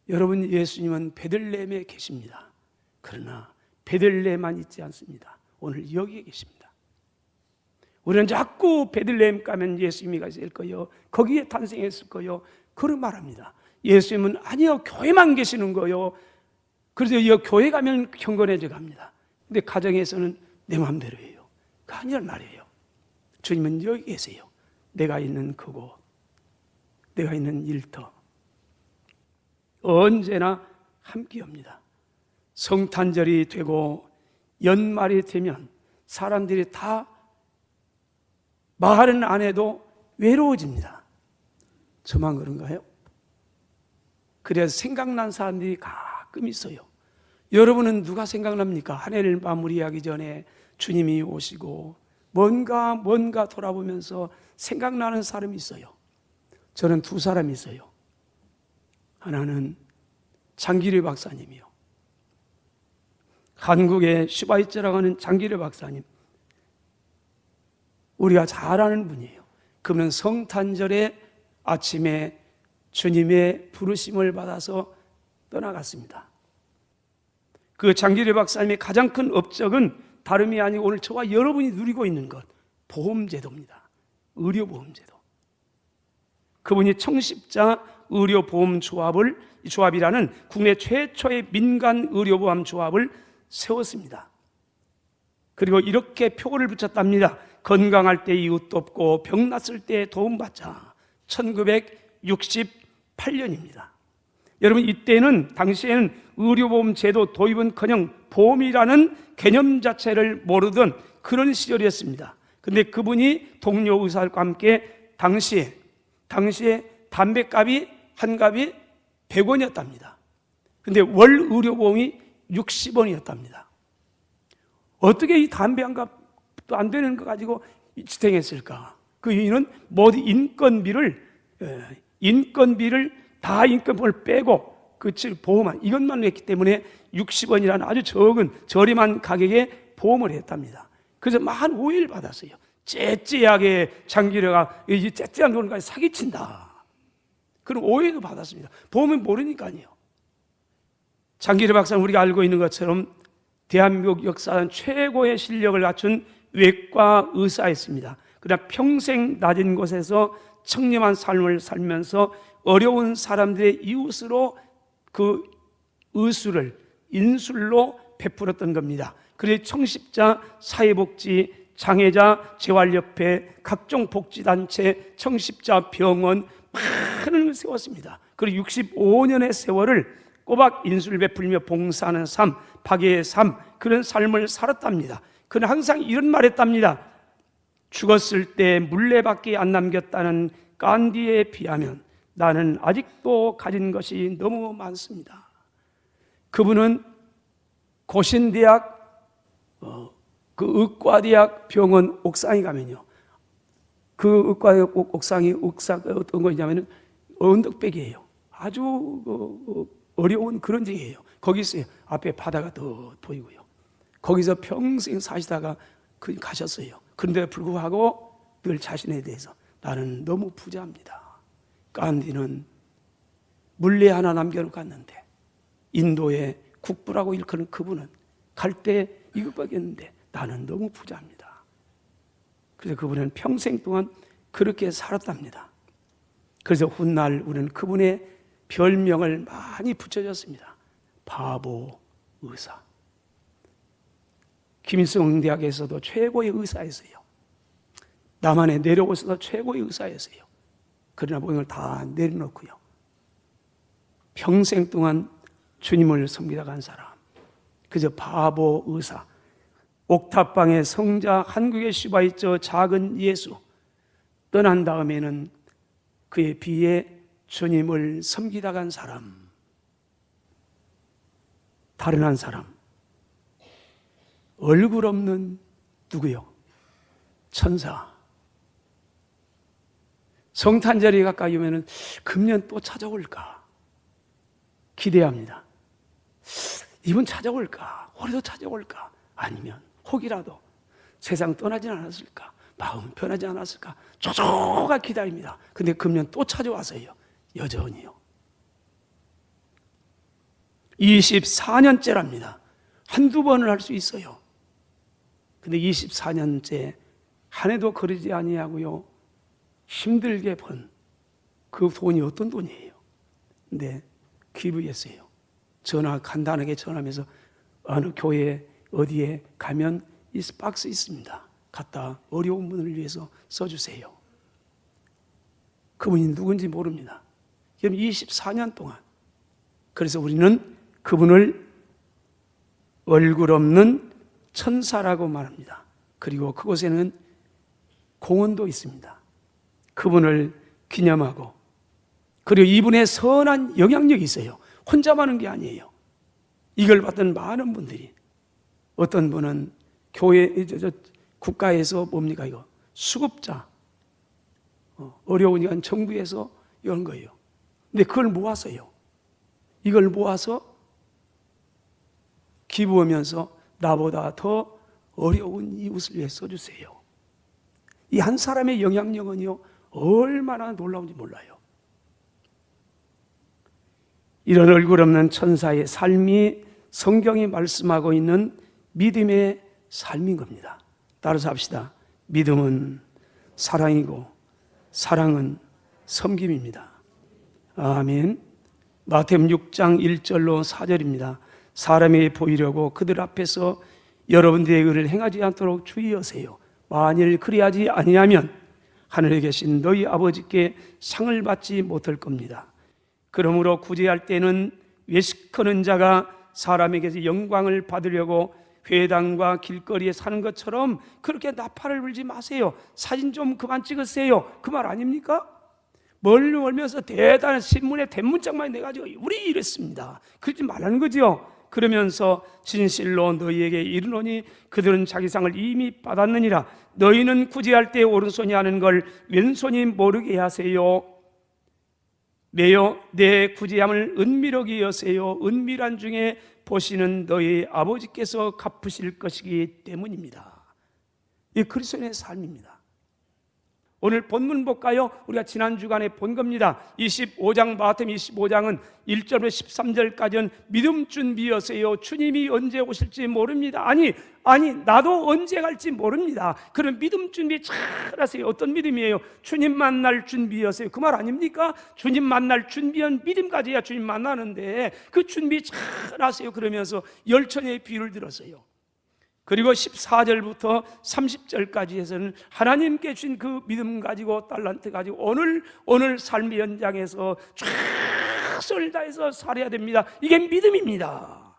여러분, 예수님은 베들레헴에 계십니다. 그러나 베들레헴만 있지 않습니다. 오늘 여기에 계십니다. 우리는 자꾸 베들레헴 가면 예수님이 있을 거요, 거기에 탄생했을 거요, 그런 말합니다. 예수님은 아니요, 교회만 계시는 거요. 그래서 이 교회 가면 경건해져 갑니다. 근데 가정에서는 내 마음대로 해요. 그 아니란 말이에요. 주님은 여기 계세요. 내가 있는 그곳, 내가 있는 일터, 언제나 함께 옵니다. 성탄절이 되고 연말이 되면 사람들이 다 말은 안 해도 외로워집니다. 저만 그런가요? 그래서 생각난 사람들이 가끔 있어요. 여러분은 누가 생각납니까? 한 해를 마무리하기 전에 주님이 오시고 뭔가 돌아보면서 생각나는 사람이 있어요. 저는 두 사람이 있어요. 하나는 장기려 박사님이요. 한국의 슈바이처라고 하는 장기려 박사님. 우리가 잘 아는 분이에요. 그분은 성탄절에 아침에 주님의 부르심을 받아서 떠나갔습니다. 그 장기려 박사님의 가장 큰 업적은 다름이 아니고 오늘 저와 여러분이 누리고 있는 것, 보험제도입니다. 의료보험제도. 그분이 청십자 의료보험조합이라는 국내 최초의 민간 의료보험 조합을 세웠습니다. 그리고 이렇게 표를 붙였답니다. 건강할 때 이웃 돕고 병 났을 때 도움받자. 1968년입니다. 여러분, 이때는 당시에는 의료보험 제도 도입은커녕 보험이라는 개념 자체를 모르던 그런 시절이었습니다. 근데 그분이 동료 의사들과 함께 당시에 담배값이 한 값이 100원이었답니다. 근데 월 의료보험이 60원이었답니다. 어떻게 이 담배 한 값도 안 되는 거 가지고 지탱했을까? 그 이유는 모두 인건비를 다 인건비를 빼고 그 보험만 이것만 했기 때문에 60원이라는 아주 적은 저렴한 가격에 보험을 했답니다. 그래서 많은 오해를 받았어요. 째째하게 장기려가 이 째째한 돈까지 사기친다, 그런 오해도 받았습니다. 보험은 모르니까요. 장기려 박사는 우리가 알고 있는 것처럼 대한민국 역사상 최고의 실력을 갖춘 외과 의사였습니다. 그러나 평생 낮은 곳에서 청렴한 삶을 살면서 어려운 사람들의 이웃으로 그 의술을 인술로 베풀었던 겁니다. 그래서 청십자, 사회복지, 장애자, 재활협회, 각종 복지단체, 청십자 병원 많은 걸 세웠습니다. 그리고 65년의 세월을 꼬박 인술 베풀며 봉사하는 삶, 박애의 삶, 그런 삶을 살았답니다. 그는 항상 이런 말 했답니다. 죽었을 때 물레밖에 안 남겼다는 간디에 비하면 나는 아직도 가진 것이 너무 많습니다. 그분은 고신대학 그 의과대학 병원 옥상에 가면요, 그 의과대학 옥상이 어떤 거냐면은 언덕백이에요. 아주 어려운 그런 지역이에요. 거기 있어요. 앞에 바다가 더 보이고요. 거기서 평생 사시다가 가셨어요. 그런데 불구하고 늘 자신에 대해서 나는 너무 부자입니다. 간디는 물레 하나 남겨놓고 갔는데 인도의 국부라고 일컫는 그분은 갈 때 이것밖에 없는데 나는 너무 부자입니다. 그래서 그분은 평생 동안 그렇게 살았답니다. 그래서 훗날 우리는 그분의 별명을 많이 붙여줬습니다. 바보 의사. 김일성 대학에서도 최고의 의사였어요. 남한에 내려오셔서 최고의 의사였어요. 그러나 모든 걸 다 내려놓고요, 평생 동안 주님을 섬기다 간 사람, 그저 바보 의사. 옥탑방의 성자, 한국의 슈바이처 작은 예수, 떠난 다음에는 그의 비에 주님을 섬기다 간 사람, 다른 한 사람, 얼굴 없는 누구요? 천사. 성탄절이 가까이 오면 금년 또 찾아올까 기대합니다. 이분 찾아올까? 올해도 찾아올까? 아니면 혹이라도 세상 떠나진 않았을까? 마음 변하지 않았을까? 조조가 기다립니다. 근데 금년 또 찾아와서요, 여전히요. 24년째랍니다. 한두 번을 할 수 있어요. 근데 24년째 한 해도 거르지 아니하고요, 힘들게 번 그 돈이 어떤 돈이에요? 근데 기부했어요. 간단하게 전화하면서 어느 교회 어디에 가면 이 박스 있습니다. 갖다 어려운 분을 위해서 써주세요. 그분이 누군지 모릅니다. 그럼 24년 동안. 그래서 우리는 그분을 얼굴 없는 천사라고 말합니다. 그리고 그곳에는 공원도 있습니다. 그분을 기념하고, 그리고 이분의 선한 영향력이 있어요. 혼자만 하는 게 아니에요. 이걸 받던 많은 분들이, 어떤 분은 교회, 국가에서 뭡니까 이거? 수급자, 어려우니까 정부에서 이런 거예요. 근데 그걸 모아서요, 이걸 모아서 기부하면서 나보다 더 어려운 이웃을 위해 써주세요. 이 한 사람의 영향력은요, 얼마나 놀라운지 몰라요. 이런 얼굴 없는 천사의 삶이 성경이 말씀하고 있는 믿음의 삶인 겁니다. 따라서 합시다. 믿음은 사랑이고 사랑은 섬김입니다. 아멘. 마태복음 6장 1절로 4절입니다. 사람에게 보이려고 그들 앞에서 여러분들의 의를 행하지 않도록 주의하세요. 만일 그리하지 아니하면 하늘에 계신 너희 아버지께 상을 받지 못할 겁니다. 그러므로 구제할 때는 외식하는 자가 사람에게서 영광을 받으려고 회당과 길거리에 사는 것처럼 그렇게 나팔을 불지 마세요. 사진 좀 그만 찍으세요. 그 말 아닙니까? 멀면서 대단한 신문에 대문짝만 내가지고 우리 이랬습니다. 그러지 말라는 거죠. 그러면서 진실로 너희에게 이르노니 그들은 자기 상을 이미 받았느니라. 너희는 구제할 때 오른손이 하는 걸 왼손이 모르게 하세요. 매여 내 구제함을 은밀하게 여세요. 은밀한 중에 보시는 너희 아버지께서 갚으실 것이기 때문입니다. 이 그리스도인의 삶입니다. 오늘 본문 볼까요? 우리가 지난 주간에 본 겁니다. 25장, 마태복음 25장은 1절부터 13절까지는 믿음 준비하세요. 주님이 언제 오실지 모릅니다. 아니 나도 언제 갈지 모릅니다. 그런 믿음 준비 잘 하세요. 어떤 믿음이에요? 주님 만날 준비하세요. 그 말 아닙니까? 주님 만날 준비한 믿음 가져야 주님 만나는데 그 준비 잘 하세요. 그러면서 열천의 비유를 들었어요. 그리고 14절부터 30절까지 해서는 하나님께 주신 그 믿음 가지고 달란트 가지고 오늘 삶의 현장에서 최선을 다해서 살아야 됩니다. 이게 믿음입니다.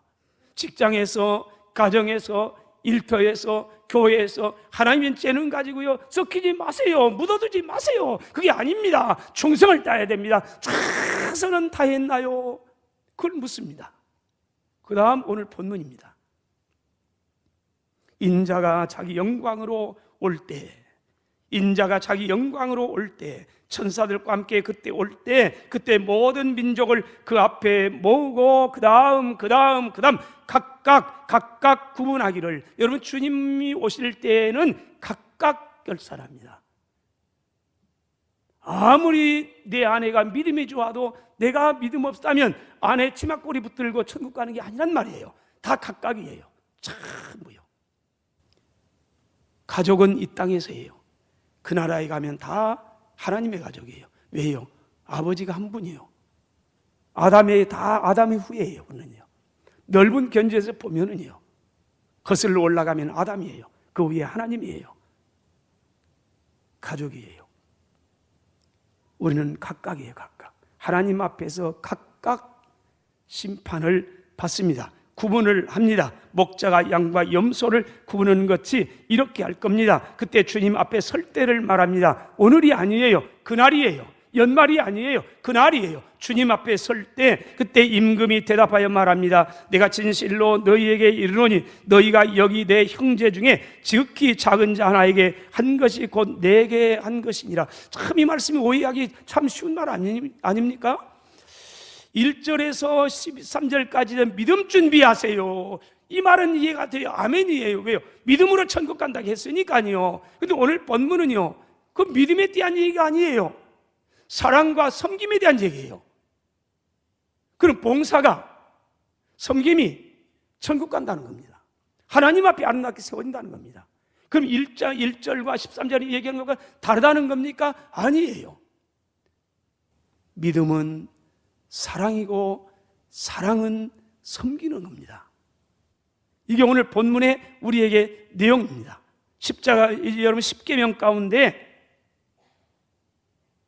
직장에서, 가정에서, 일터에서, 교회에서 하나님의 재능 가지고요 썩히지 마세요. 묻어두지 마세요. 그게 아닙니다. 충성을 다해야 됩니다. 최선은 다했나요? 그걸 묻습니다. 그 다음 오늘 본문입니다. 인자가 자기 영광으로 올 때, 인자가 자기 영광으로 올 때, 천사들과 함께 그때 올 때, 그때 모든 민족을 그 앞에 모으고 그 다음 각각 구분하기를. 여러분, 주님이 오실 때에는 각각 결산합니다. 아무리 내 아내가 믿음이 좋아도 내가 믿음 없다면 아내 치마꼬리 붙들고 천국 가는 게 아니란 말이에요. 다 각각이에요. 전부요. 가족은 이 땅에서예요. 그 나라에 가면 다 하나님의 가족이에요. 왜요? 아버지가 한 분이에요. 아담의 후예예요. 그는요. 넓은 견지에서 보면은요, 거슬러 올라가면 아담이에요. 그 위에 하나님이에요. 가족이에요. 우리는 각각이에요. 각각. 하나님 앞에서 각각 심판을 받습니다. 구분을 합니다. 목자가 양과 염소를 구분하는 것이 이렇게 할 겁니다. 그때 주님 앞에 설 때를 말합니다. 오늘이 아니에요. 그날이에요. 연말이 아니에요. 그날이에요. 주님 앞에 설 때, 그때 임금이 대답하여 말합니다. 내가 진실로 너희에게 이르노니 너희가 여기 내 형제 중에 지극히 작은 자 하나에게 한 것이 곧 내게 한 것이니라. 참 이 말씀이 오해하기 참 쉬운 말 아닙니까? 1절에서 13절까지는 믿음 준비하세요. 이 말은 이해가 돼요. 아멘이에요. 왜요? 믿음으로 천국 간다고 했으니까요. 근데 오늘 본문은요, 그 믿음에 대한 얘기가 아니에요. 사랑과 섬김에 대한 얘기예요. 그럼 봉사가 섬김이 천국 간다는 겁니다. 하나님 앞에 아름답게 세워진다는 겁니다. 그럼 1절과 13절이 얘기하는 것과 다르다는 겁니까? 아니에요. 믿음은 사랑이고 사랑은 섬기는 겁니다. 이게 오늘 본문의 우리에게 내용입니다. 십자가, 여러분 십계명 가운데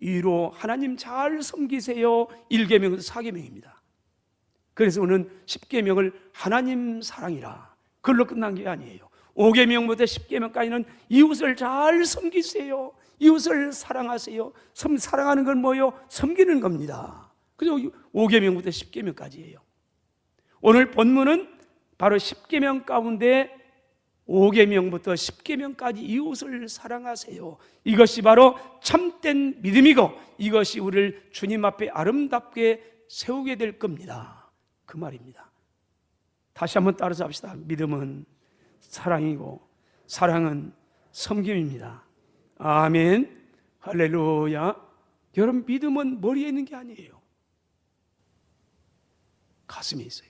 이로 하나님 잘 섬기세요 1계명은 4계명입니다. 그래서 오늘 십계명을 하나님 사랑이라 그걸로 끝난 게 아니에요. 5계명부터 10계명까지는 이웃을 잘 섬기세요, 이웃을 사랑하세요. 사랑하는 건 뭐예요? 섬기는 겁니다. 그래서 5계명부터 10계명까지예요. 오늘 본문은 바로 10계명 가운데 5계명부터 10계명까지 이웃을 사랑하세요. 이것이 바로 참된 믿음이고 이것이 우리를 주님 앞에 아름답게 세우게 될 겁니다. 그 말입니다. 다시 한번 따라서 합시다. 믿음은 사랑이고 사랑은 섬김입니다. 아멘. 할렐루야. 여러분, 믿음은 머리에 있는 게 아니에요. 가슴에 있어요.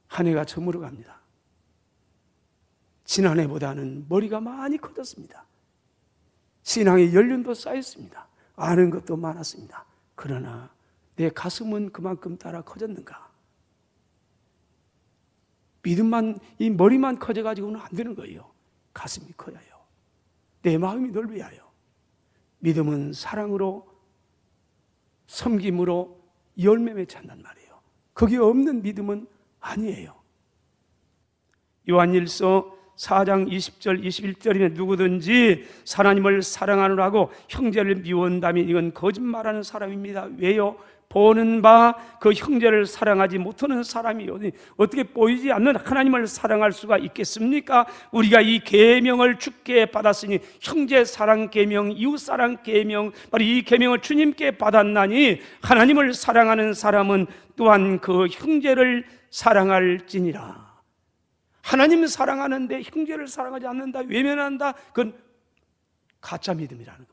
한 해가 저물어 갑니다. 지난해보다는 머리가 많이 커졌습니다. 신앙의 연륜도 쌓였습니다. 아는 것도 많았습니다. 그러나 내 가슴은 그만큼 따라 커졌는가? 믿음만, 이 머리만 커져가지고는 안 되는 거예요. 가슴이 커야 해요. 내 마음이 넓어야 해요. 믿음은 사랑으로, 섬김으로 열매 맺지 않단 말이에요. 거기 없는 믿음은 아니에요. 요한일서 4장 20절 21절이면 누구든지 하나님을 사랑하느라고 형제를 미워한다면 이건 거짓말하는 사람입니다. 왜요? 보는 바 그 형제를 사랑하지 못하는 사람이 어떻게 보이지 않는 하나님을 사랑할 수가 있겠습니까? 우리가 이 계명을 주께 받았으니 형제 사랑 계명, 이웃 사랑 계명, 바로 이 계명을 주님께 받았나니 하나님을 사랑하는 사람은 또한 그 형제를 사랑할지니라. 하나님을 사랑하는데 형제를 사랑하지 않는다, 외면한다, 그건 가짜 믿음이라는 겁니다.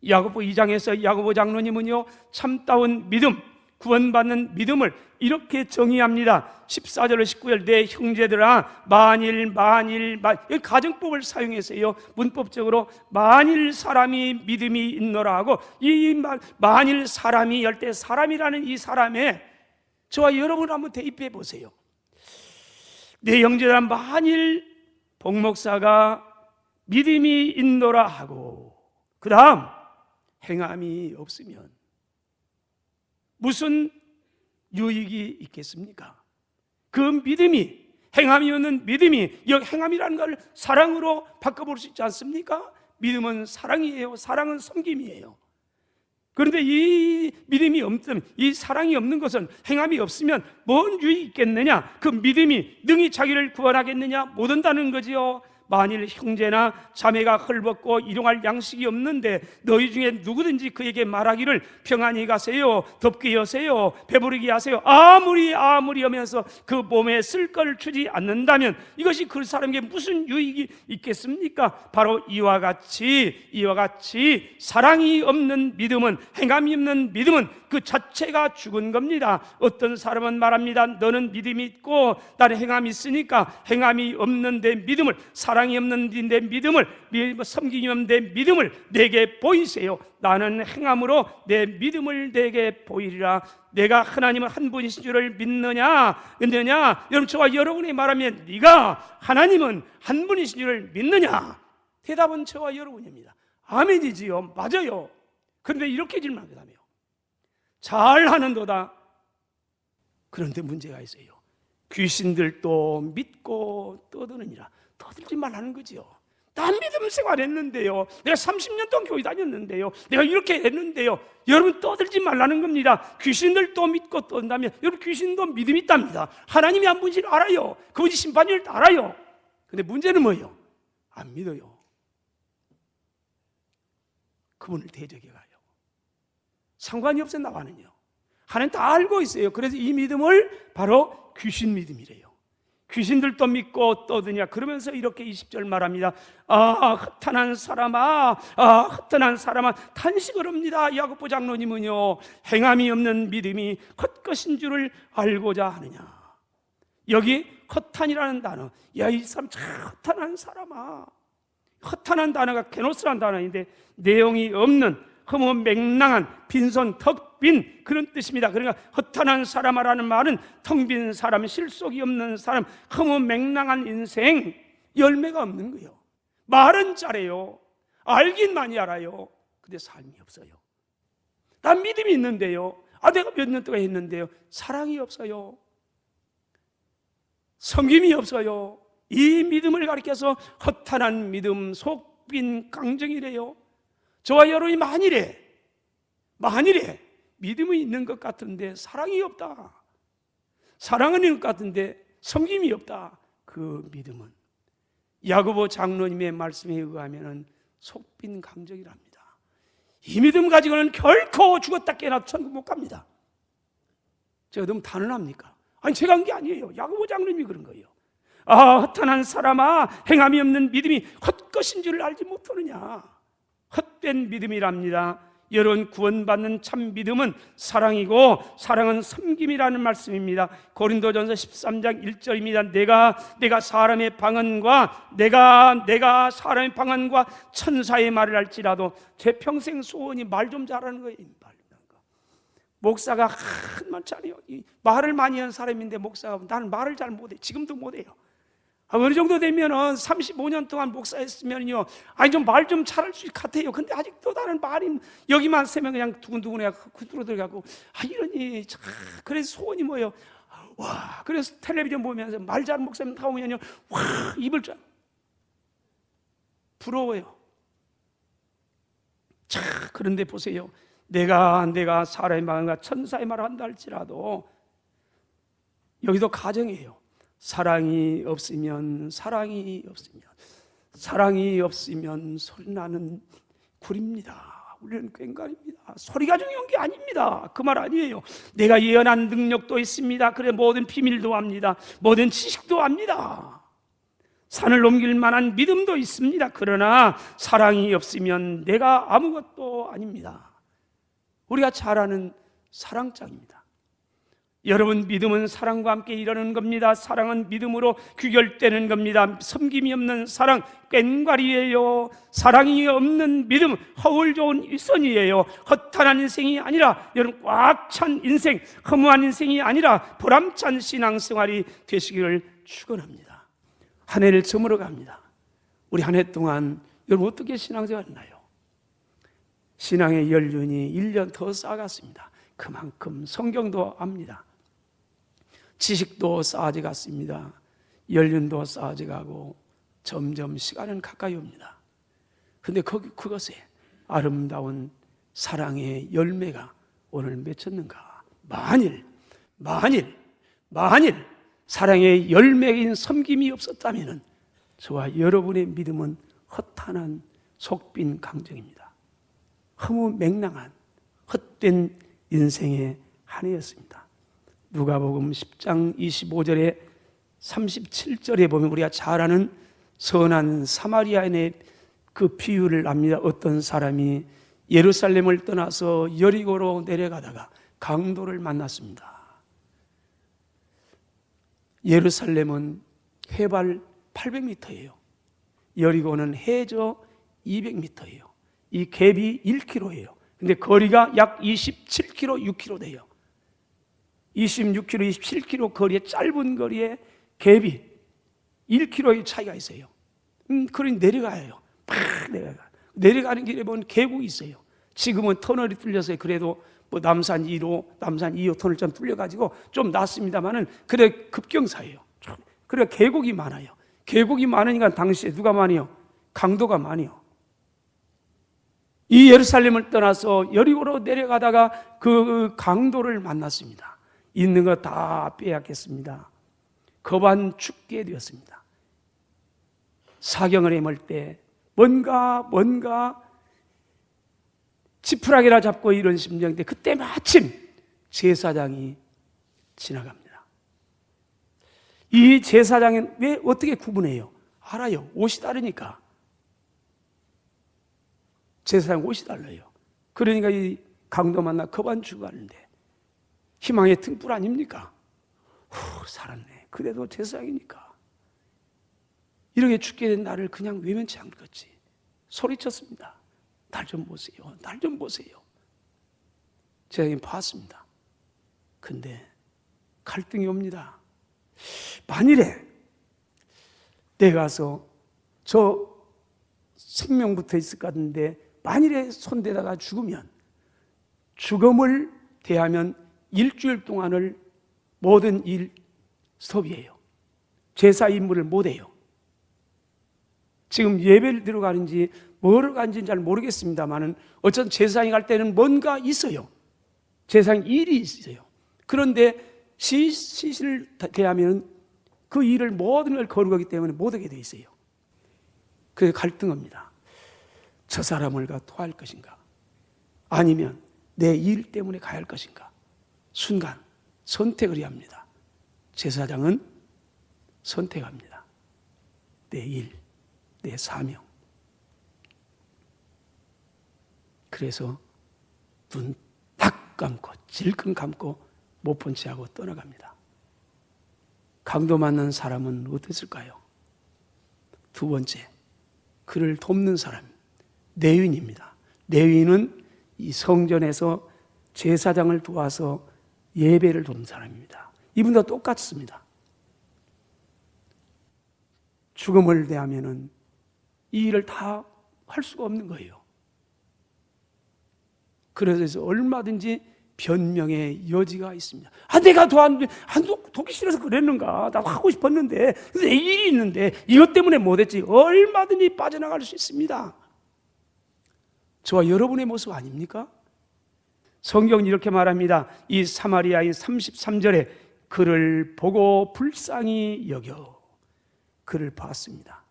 야고보 2장에서 야고보 장로님은요, 참다운 믿음, 구원받는 믿음을 이렇게 정의합니다. 14절 19절 내 형제들아 만일 가정법을 사용해서요, 문법적으로 만일 사람이 믿음이 있노라 하고, 이 만일 사람이 열 때 사람이라는 이 사람에 저와 여러분 한번 대입해 보세요. 내 형제들아 만일 복목사가 믿음이 있노라 하고 그 다음 행함이 없으면 무슨 유익이 있겠습니까? 그 믿음이, 행함이 없는 믿음이, 행함이라는 걸 사랑으로 바꿔볼 수 있지 않습니까? 믿음은 사랑이에요. 사랑은 섬김이에요. 그런데 이 믿음이 없으면, 이 사랑이 없는 것은, 행함이 없으면 뭔 유익이 있겠느냐? 그 믿음이 능히 자기를 구원하겠느냐? 못 한다는 거지요. 만일 형제나 자매가 헐벗고 일용할 양식이 없는데 너희 중에 누구든지 그에게 말하기를 평안히 가세요, 덥게 여세요, 배부르게 하세요, 아무리 하면서 그 몸에 쓸 걸 주지 않는다면 이것이 그 사람에게 무슨 유익이 있겠습니까? 바로 이와 같이 사랑이 없는 믿음은, 행함이 없는 믿음은 그 자체가 죽은 겁니다. 어떤 사람은 말합니다. 너는 믿음이 있고 나는 행함이 있으니까 행함이 없는데 믿음을, 사랑이 없는데 믿음을, 섬김이 없는데 믿음을 내게 보이세요. 나는 행함으로 내 믿음을 내게 보이리라. 내가 하나님은 한 분이신 줄을 믿느냐? 여러분, 저와 여러분이 말하면 네가 하나님은 한 분이신 줄을 믿느냐? 대답은 저와 여러분입니다. 아멘이지요. 맞아요. 그런데 이렇게 질문하면 잘하는도다. 그런데 문제가 있어요. 귀신들도 믿고 떠드느니라. 떠들지 말라는 거지요. 난 믿음 생활했는데요, 내가 30년 동안 교회 다녔는데요, 내가 이렇게 했는데요. 여러분, 떠들지 말라는 겁니다. 귀신들도 믿고 떠든다면 여러분, 귀신도 믿음이 있답니다. 하나님이 한 분이신 알아요. 그분이 심판일 때 알아요. 근데 문제는 뭐예요? 안 믿어요. 그분을 대적해 가요. 상관이 없어요. 나와는요. 하나님 다 알고 있어요. 그래서 이 믿음을 바로 귀신 믿음이래요. 귀신들도 믿고 떠드냐. 그러면서 이렇게 20절 말합니다. 아, 허탄한 사람아, 아, 허탄한 사람아, 탄식을 합니다. 야고보 장로님은요, 행함이 없는 믿음이 헛것인 줄을 알고자 하느냐. 여기 허탄이라는 단어, 야, 이 사람 참 허탄한 사람아. 허탄한 단어가 게노스라는 단어인데 내용이 없는 허무맹랑한 빈손 턱빈 그런 뜻입니다. 그러니까 허탄한 사람이라는 말은 텅 빈 사람, 실속이 없는 사람, 허무맹랑한 인생, 열매가 없는 거예요. 말은 잘해요. 알긴 많이 알아요. 근데 삶이 없어요. 난 믿음이 있는데요. 아, 내가 몇 년 동안 했는데요. 사랑이 없어요. 섬김이 없어요. 이 믿음을 가리켜서 허탄한 믿음, 속빈 강정이래요. 저와 여러분이 만일에 믿음이 있는 것 같은데 사랑이 없다, 사랑은 있는 것 같은데 섬김이 없다, 그 믿음은 야고보 장로님의 말씀에 의하면 속빈 강정이랍니다. 이 믿음 가지고는 결코 죽었다 깨어나도 천국 못 갑니다. 제가 너무 단언합니까? 아니, 제가 한 게 아니에요. 야고보 장로님이 그런 거예요. 아, 허탄한 사람아, 행함이 없는 믿음이 헛것인 줄을 알지 못하느냐. 헛된 믿음이랍니다. 여러분, 구원받는 참 믿음은 사랑이고 사랑은 섬김이라는 말씀입니다. 고린도전서 13장 1절입니다. 내가 사람의 방언과 내가 사람의 방언과 천사의 말을 할지라도 제 평생 소원이 말 좀 잘하는 거예요. 목사가 많잖아요. 말을 많이 하는 사람인데 목사가 나는 말을 잘 못해. 지금도 못해요. 어느 정도 되면은 35년 동안 목사했으면요, 아니 좀 말 좀 잘할 수 같아요. 근데 아직도 나는 말이 여기만 세면 그냥 두근두근해갖고 구두로 들어가고, 아, 이러니 참. 그래서 소원이 뭐예요? 와, 그래서 텔레비전 보면서 말 잘하는 목사님 나오면요, 와, 입을 쫙 부러워요. 자, 그런데 보세요. 내가 사람의 마음과 천사의 말을 한다 할지라도 여기도 가정이에요. 사랑이 없으면 소리나는 굴입니다. 우리는 꽹과리입니다. 소리가 중요한 게 아닙니다. 그 말 아니에요. 내가 예언한 능력도 있습니다. 그래, 모든 비밀도 압니다. 모든 지식도 압니다. 산을 옮길 만한 믿음도 있습니다. 그러나 사랑이 없으면 내가 아무것도 아닙니다. 우리가 잘 아는 사랑장입니다. 여러분, 믿음은 사랑과 함께 일하는 겁니다. 사랑은 믿음으로 귀결되는 겁니다. 섬김이 없는 사랑, 꽹과리예요. 사랑이 없는 믿음, 허울 좋은 일선이에요. 허탄한 인생이 아니라, 여러분, 꽉 찬 인생, 허무한 인생이 아니라 보람찬 신앙생활이 되시기를 축원합니다. 한 해를 저물어 갑니다. 우리 한 해 동안 여러분 어떻게 신앙생활 했나요? 신앙의 연륜이 1년 더 쌓아갔습니다. 그만큼 성경도 압니다. 지식도 쌓아져 갔습니다. 연륜도 쌓아져 가고 점점 시간은 가까이 옵니다. 그런데 그것에 아름다운 사랑의 열매가 오늘 맺혔는가? 만일 사랑의 열매인 섬김이 없었다면 저와 여러분의 믿음은 허탄한 속빈 강정입니다. 허무맹랑한 헛된 인생의 한 해였습니다. 누가복음 10장 25절에 37절에 보면 우리가 잘 아는 선한 사마리아인의 그 비유를 압니다. 어떤 사람이 예루살렘을 떠나서 여리고로 내려가다가 강도를 만났습니다. 예루살렘은 해발 800m예요. 여리고는 해저 200m예요. 이 갭이 1km예요. 근데 거리가 약 27km, 6km 돼요. 26km, 27km 거리에, 짧은 거리에 갭이 1km의 차이가 있어요. 그러니 내려가요. 팍 내려가는 길에 보면 계곡이 있어요. 지금은 터널이 뚫려서 그래도 뭐 남산 2호 터널 좀 뚫려가지고 좀 낫습니다만은 그래 급경사예요. 그래 계곡이 많아요. 계곡이 많으니까 당시에 누가 많이요? 강도가 많이요. 이 예루살렘을 떠나서 여리고로 내려가다가 그 강도를 만났습니다. 있는 거 다 빼앗겼습니다. 겁안 죽게 되었습니다. 사경을 헤맬 때 뭔가 지푸라기라 잡고 이런 심정인데 그때 마침 제사장이 지나갑니다. 이 제사장은 왜 어떻게 구분해요? 알아요. 옷이 다르니까. 제사장 옷이 달라요. 그러니까 이 강도 만나 겁안 주고 가는데 희망의 등불 아닙니까? 살았네. 그래도 제사장이니까. 이렇게 죽게 된 나를 그냥 외면치 않을 거지. 소리쳤습니다. 날 좀 보세요. 날 좀 보세요. 제가 봤습니다. 근데 갈등이 옵니다. 만일에 내가 가서 저 생명부터 있을 것 같은데 만일에 손대다가 죽으면 죽음을 대하면 일주일 동안을 모든 일 스톱이에요. 제사 임무를 못해요. 지금 예배를 들어가는지 뭐를 가는지는 잘 모르겠습니다만은 어쨌든 제사장이 갈 때는 뭔가 있어요. 제사장 일이 있어요. 그런데 시신을 대하면 그 일을 모든 걸 거르기 때문에 못하게 돼 있어요. 그래서 갈등합니다. 저 사람을 가 토할 것인가? 아니면 내 일 때문에 가야 할 것인가? 순간 선택을 해야 합니다. 제사장은 선택합니다. 내 일, 내 사명. 그래서 눈 딱 감고 질끈 감고 못 본 채 하고 떠나갑니다. 강도 만난 사람은 어땠을까요? 두 번째, 그를 돕는 사람, 레위인입니다. 레위인은 이 성전에서 제사장을 도와서 예배를 돕는 사람입니다. 이분도 똑같습니다. 죽음을 대하면은 이 일을 다 할 수가 없는 거예요. 그래서 얼마든지 변명의 여지가 있습니다. 내가 돕기 싫어서 그랬는가? 나도 하고 싶었는데, 내 일이 있는데, 이것 때문에 못했지. 얼마든지 빠져나갈 수 있습니다. 저와 여러분의 모습 아닙니까? 성경은 이렇게 말합니다. 이 사마리아인 33절에 그를 보고 불쌍히 여겨 그를 봤습니다.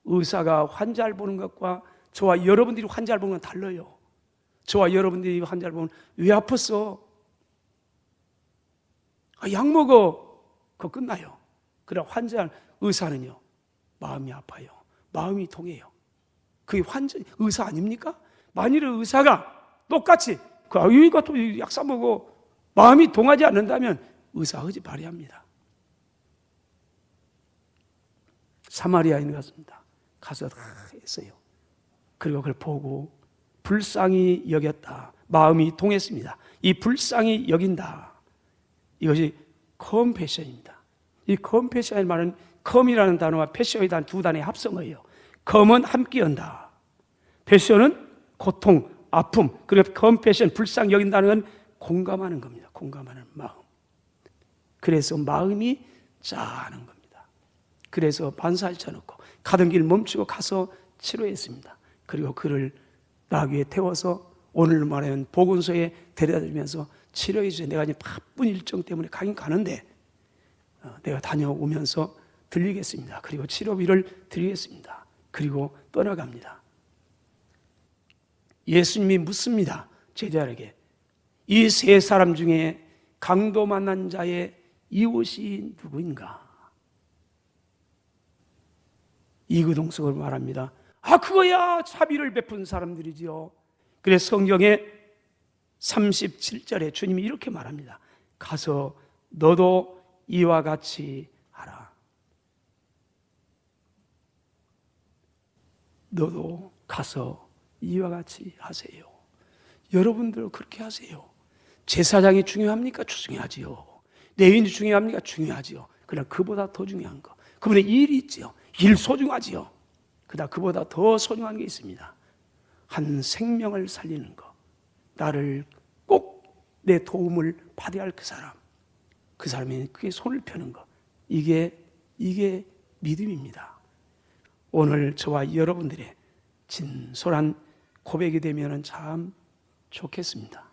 의사가 환자를 보는 것과 저와 여러분들이 환자를 보는 건 달라요. 저와 여러분들이 환자를 보면 왜 아팠어? 약 먹어. 그거 끝나요. 그러나 의사는요, 마음이 아파요. 마음이 통해요. 그게 의사 아닙니까? 만일 의사가 똑같이 이거 또 약 사 먹어 마음이 동하지 않는다면 의사 하지 말아야 합니다. 사마리아인 같습니다. 가서 다 했어요. 그리고 그걸 보고 불쌍히 여겼다. 마음이 통했습니다. 이 불쌍히 여긴다. 이것이 컴패션입니다. 이 컴패션의 말은 컴이라는 단어와 패션의 단 두 단어의 합성어예요. 컴은 함께 연다. 패션은 고통, 아픔. 그리고 컴패션, 불쌍히 여긴다는 건 공감하는 겁니다. 공감하는 마음. 그래서 마음이 짠한 겁니다. 그래서 반사를 쳐놓고 가던 길 멈추고 가서 치료했습니다. 그리고 그를 나귀에 태워서 오늘 말하는 보건소에 데려다주면서 치료해 주세요. 내가 이제 바쁜 일정 때문에 가긴 가는데 내가 다녀오면서 들리겠습니다. 그리고 치료비를 드리겠습니다. 그리고 떠나갑니다. 예수님이 묻습니다. 제자에게 이 세 사람 중에 강도 만난 자의 이웃이 누구인가? 이구동성을 말합니다. 그거야 자비를 베푼 사람들이지요. 그래서 성경에 37절에 주님이 이렇게 말합니다. 가서 너도 이와 같이 하라. 너도 가서 이와 같이 하세요. 여러분들 그렇게 하세요. 제사장이 중요합니까? 중요하지요. 레위인이 중요합니까? 중요하지요. 그러나 그보다 더 중요한 거, 그분의 일이 있지요. 일 소중하지요. 그러나 그보다 더 소중한 게 있습니다. 한 생명을 살리는 거, 나를 꼭 내 도움을 받아야 할 그 사람이 그게 손을 펴는 거, 이게 믿음입니다. 오늘 저와 여러분들의 진솔한 고백이 되면 참 좋겠습니다.